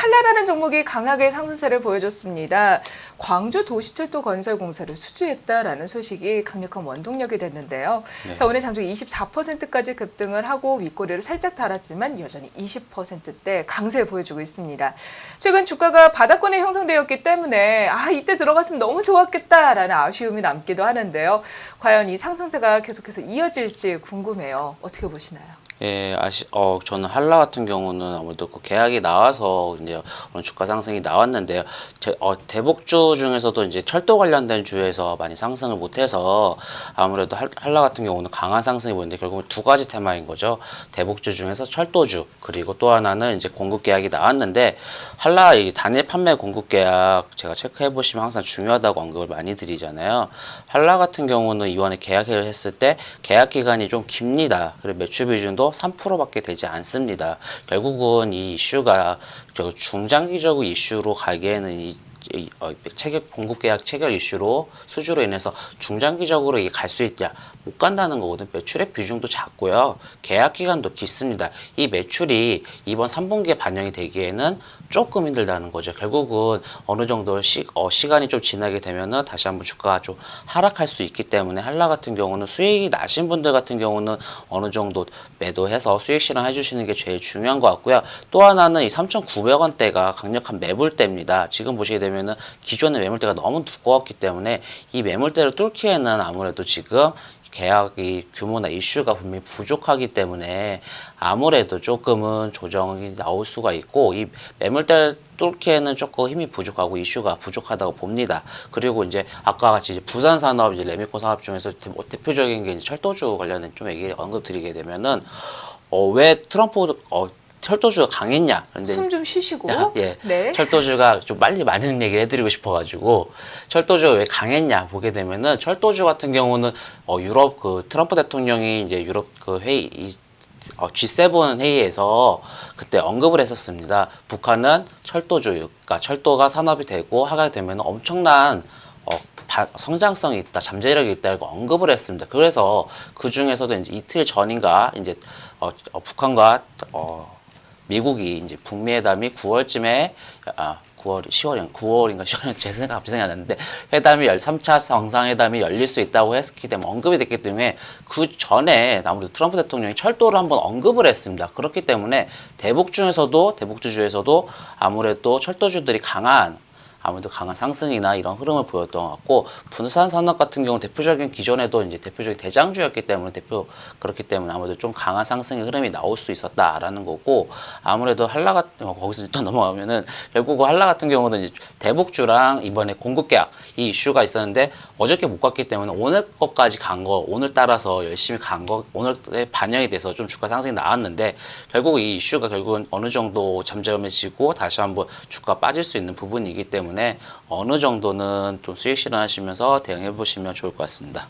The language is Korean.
한라라는 종목이 강하게 상승세를 보여줬습니다. 광주 도시철도 건설공사를 수주했다라는 소식이 강력한 원동력이 됐는데요. 네. 자, 오늘 장중 24%까지 급등을 하고 윗꼬리를 살짝 달았지만 여전히 20%대 강세 보여주고 있습니다. 최근 주가가 바닥권에 형성되었기 때문에 이때 들어갔으면 너무 좋았겠다라는 아쉬움이 남기도 하는데요. 과연 이 상승세가 계속해서 이어질지 궁금해요. 어떻게 보시나요? 예, 저는 한라 같은 경우는 아무래도 그 계약이 나와서 이제 오늘 주가 상승이 나왔는데요. 대복주 중에서도 이제 철도 관련된 주에서 많이 상승을 못해서 아무래도 한라 같은 경우는 강한 상승이 보이는데 결국 두 가지 테마인 거죠. 대복주 중에서 철도주 그리고 또 하나는 이제 공급 계약이 나왔는데 한라 이 단일 판매 공급 계약 제가 체크해 보시면 항상 중요하다고 언급을 많이 드리잖아요. 한라 같은 경우는 이번에 계약을 했을 때 계약 기간이 좀 깁니다. 그리고 매출 비중도 3%밖에 되지 않습니다. 결국은 이 이슈가 중장기적 이슈로 가기에는 공급 계약 체결 이슈로 수주로 인해서 중장기적으로 이게 갈 수 있냐 못 간다는 거거든. 매출의 비중도 작고요. 계약 기간도 깊습니다. 이 매출이 이번 3분기에 반영이 되기에는 조금 힘들다는 거죠. 결국은 어느 정도 시간이 좀 지나게 되면은 다시 한번 주가가 좀 하락할 수 있기 때문에 한라 같은 경우는 수익이 나신 분들 같은 경우는 어느 정도 매도해서 수익 실현해 주시는 게 제일 중요한 것 같고요. 또 하나는 이 3,900원대가 강력한 매물대입니다. 지금 보시게 되면은 기존의 매물대가 너무 두꺼웠기 때문에 이 매물대를 뚫기에는 아무래도 지금 계약이 규모나 이슈가 분명히 부족하기 때문에 아무래도 조금은 조정이 나올 수가 있고 이 매물대 뚫기에는 조금 힘이 부족하고 이슈가 부족하다고 봅니다. 그리고 이제 아까 같이 부산 산업 이제 레미코 사업 중에서 대표적인 게 이제 철도주 관련된 좀 얘기 언급드리게 되면은 왜 트럼프 철도주가 강했냐? 그런데 숨 좀 쉬시고. 예, 네. 철도주가 좀 빨리 많은 얘기를 해드리고 싶어가지고 철도주가 왜 강했냐 보게 되면은 철도주 같은 경우는 유럽 그 트럼프 대통령이 이제 유럽 그 회의 G7 회의에서 그때 언급을 했었습니다. 북한은 철도주, 그러니까 철도가 산업이 되고 하게 되면 엄청난 성장성이 있다, 잠재력이 있다고 언급을 했습니다. 그래서 그 중에서도 이제 이틀 전인가 이제 북한과 미국이 이제 북미 회담이 9월쯤에 9월인가 10월인가 제 생각 갑자기 생각이 안 나는데 회담이 3차 정상회담이 열릴 수 있다고 했기 때문에 언급이 됐기 때문에 그 전에 아무래도 트럼프 대통령이 철도를 한번 언급을 했습니다. 그렇기 때문에 대북주주에서도 아무래도 철도주들이 아무래도 강한 상승이나 이런 흐름을 보였던 것 같고 분산 산업 같은 경우 대표적인 기존에도 이제 대표적인 대장주였기 때문에 그렇기 때문에 아무래도 좀 강한 상승의 흐름이 나올 수 있었다라는 거고 거기서 또 넘어가면은 결국 한라 같은 경우는 이제 대북주랑 이번에 공급 계약 이 이슈가 있었는데 어저께 못 갔기 때문에 오늘 것까지 오늘 따라서 열심히 오늘에 반영이 돼서 좀 주가 상승이 나왔는데 결국 이 이슈가 결국은 어느 정도 잠잠해지고 다시 한번 주가 빠질 수 있는 부분이기 때문에 어느 정도는 좀 수익 실현하시면서 대응해 보시면 좋을 것 같습니다.